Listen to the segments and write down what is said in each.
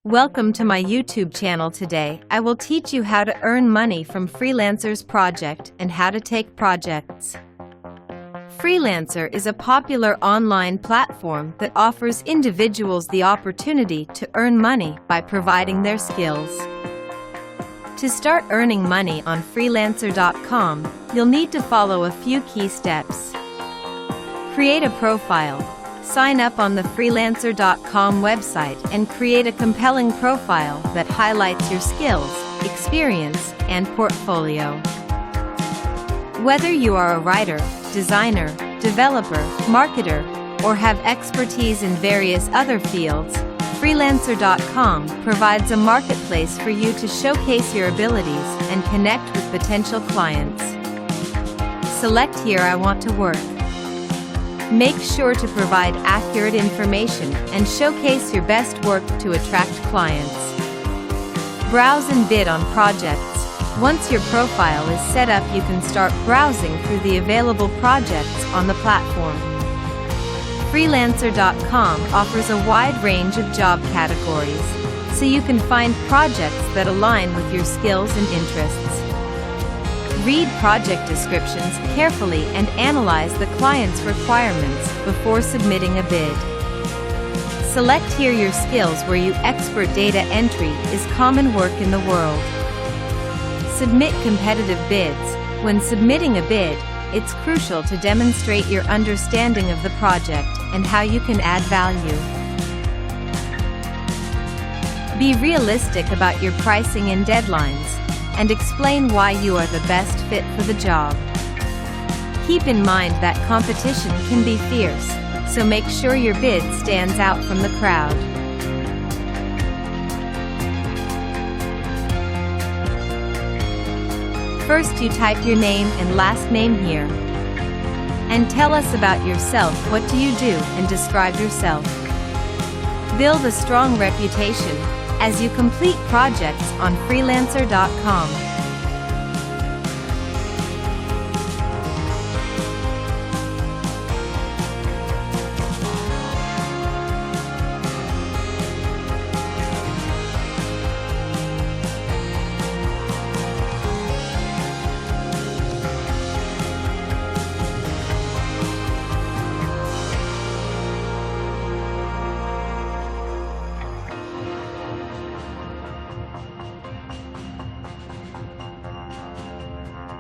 Welcome to my YouTube channel. Today, I will teach you how to earn money from Freelancers project and how to take projects. Freelancer is a popular online platform that offers individuals the opportunity to earn money by providing their skills. To start earning money on freelancer.com, you'll need to follow a few key steps. Create a profile. Sign up on the freelancer.com website and create a compelling profile that highlights your skills, experience, and portfolio. Whether you are a writer, designer, developer, marketer, or have expertise in various other fields, freelancer.com provides a marketplace for you to showcase your abilities and connect with potential clients. Select Here I Want to Work. Make sure to provide accurate information and showcase your best work to attract clients. Browse and bid on projects. Once your profile is set up, you can start browsing through the available projects on the platform. Freelancer.com offers a wide range of job categories, so you can find projects that align with your skills and interests. Read project descriptions carefully and analyze the client's requirements before submitting a bid. Select here your skills where you expert data entry is common work in the world. Submit competitive bids. When submitting a bid, it's crucial to demonstrate your understanding of the project and how you can add value. Be realistic about your pricing and deadlines, and explain why you are the best fit for the job. Keep in mind that competition can be fierce, so make sure your bid stands out from the crowd. First, you type your name and last name here. And tell us about yourself. What do you do? And describe yourself. Build a strong reputation as you complete projects on freelancer.com.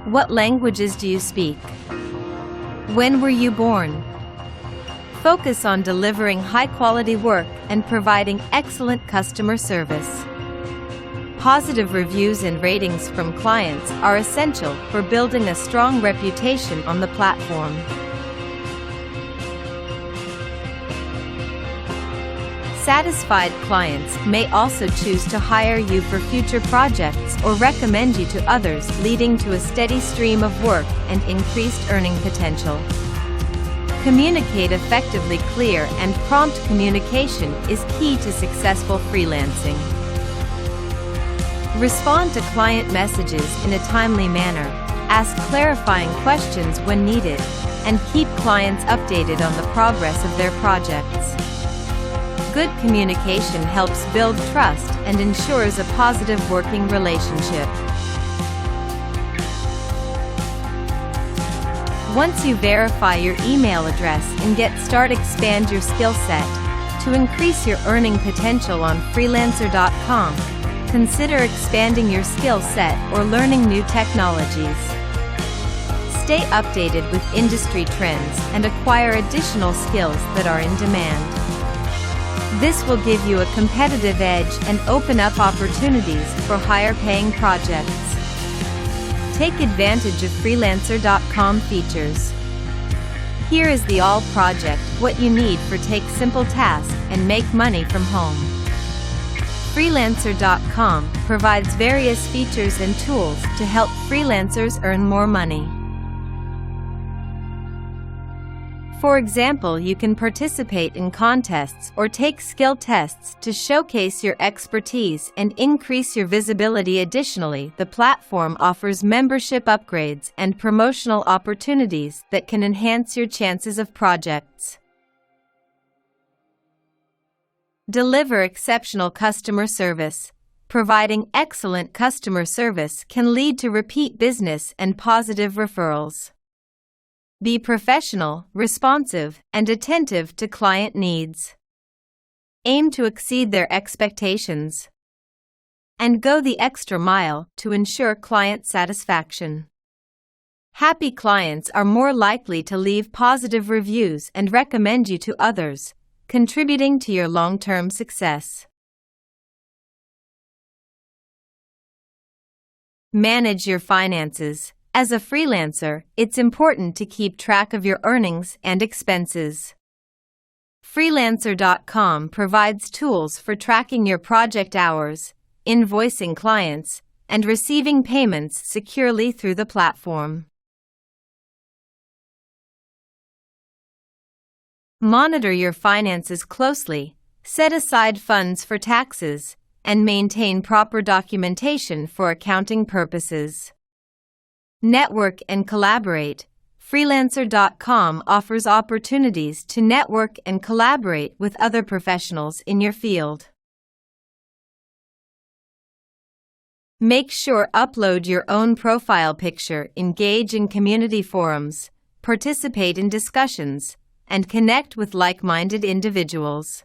What languages do you speak? When were you born? Focus on delivering high-quality work and providing excellent customer service. Positive reviews and ratings from clients are essential for building a strong reputation on the platform. Satisfied clients may also choose to hire you for future projects or recommend you to others, leading to a steady stream of work and increased earning potential. Communicate effectively. Clear and prompt communication is key to successful freelancing. Respond to client messages in a timely manner, ask clarifying questions when needed, and keep clients updated on the progress of their projects. Good communication helps build trust and ensures a positive working relationship. Once you verify your email address and get started, expand your skill set. To increase your earning potential on freelancer.com, consider expanding your skill set or learning new technologies. Stay updated with industry trends and acquire additional skills that are in demand. This will give you a competitive edge and open up opportunities for higher-paying projects. Take advantage of freelancer.com features. Here is the All project, what you need for take simple tasks and make money from home. Freelancer.com provides various features and tools to help freelancers earn more money. For example, you can participate in contests or take skill tests to showcase your expertise and increase your visibility. Additionally, the platform offers membership upgrades and promotional opportunities that can enhance your chances of projects. Deliver exceptional customer service. Providing excellent customer service can lead to repeat business and positive referrals. Be professional, responsive, and attentive to client needs. Aim to exceed their expectations. And go the extra mile to ensure client satisfaction. Happy clients are more likely to leave positive reviews and recommend you to others, contributing to your long-term success. Manage your finances. As a freelancer, it's important to keep track of your earnings and expenses. Freelancer.com provides tools for tracking your project hours, invoicing clients, and receiving payments securely through the platform. Monitor your finances closely, set aside funds for taxes, and maintain proper documentation for accounting purposes. Network and collaborate. Freelancer.com offers opportunities to network and collaborate with other professionals in your field. Make sure to upload your own profile picture, engage in community forums, participate in discussions, and connect with like-minded individuals.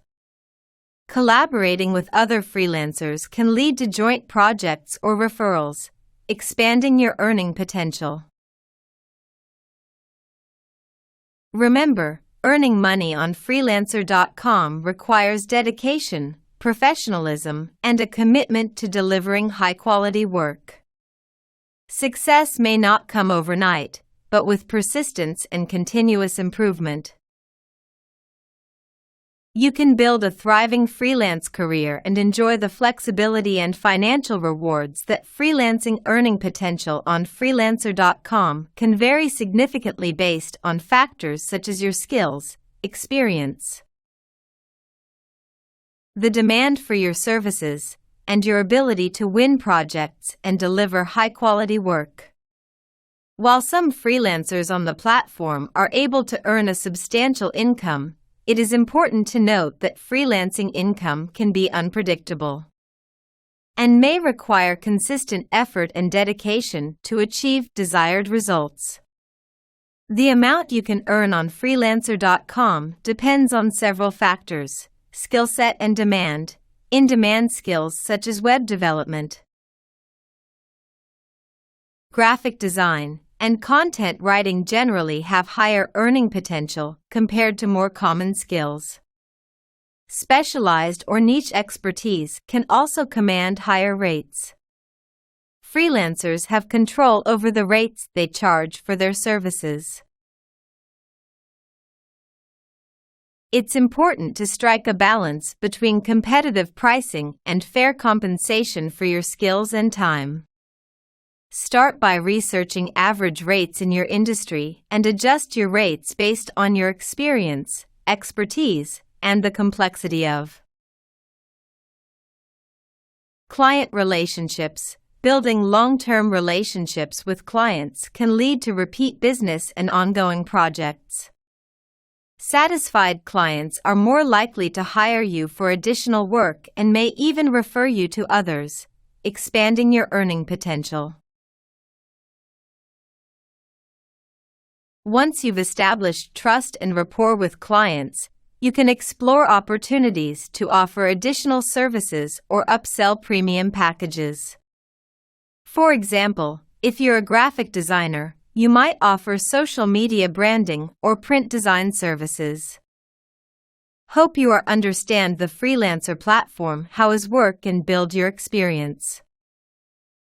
Collaborating with other freelancers can lead to joint projects or referrals, expanding your earning potential. Remember, earning money on freelancer.com requires dedication, professionalism, and a commitment to delivering high-quality work. Success may not come overnight, but with persistence and continuous improvement, you can build a thriving freelance career and enjoy the flexibility and financial rewards that freelancing. Earning potential on freelancer.com can vary significantly based on factors such as your skills, experience, the demand for your services, and your ability to win projects and deliver high-quality work. While some freelancers on the platform are able to earn a substantial income, it is important to note that freelancing income can be unpredictable and may require consistent effort and dedication to achieve desired results. The amount you can earn on freelancer.com depends on several factors: skill set and demand. In-demand skills such as web development, graphic design, and content writing generally have higher earning potential compared to more common skills. Specialized or niche expertise can also command higher rates. Freelancers have control over the rates they charge for their services. It's important to strike a balance between competitive pricing and fair compensation for your skills and time. Start by researching average rates in your industry and adjust your rates based on your experience, expertise, and the complexity of client relationships. Building long-term relationships with clients can lead to repeat business and ongoing projects. Satisfied clients are more likely to hire you for additional work and may even refer you to others, expanding your earning potential. Once you've established trust and rapport with clients, you can explore opportunities to offer additional services or upsell premium packages. For example, if you're a graphic designer, you might offer social media branding or print design services. Hope you understand the freelancer platform, how it works, and build your experience.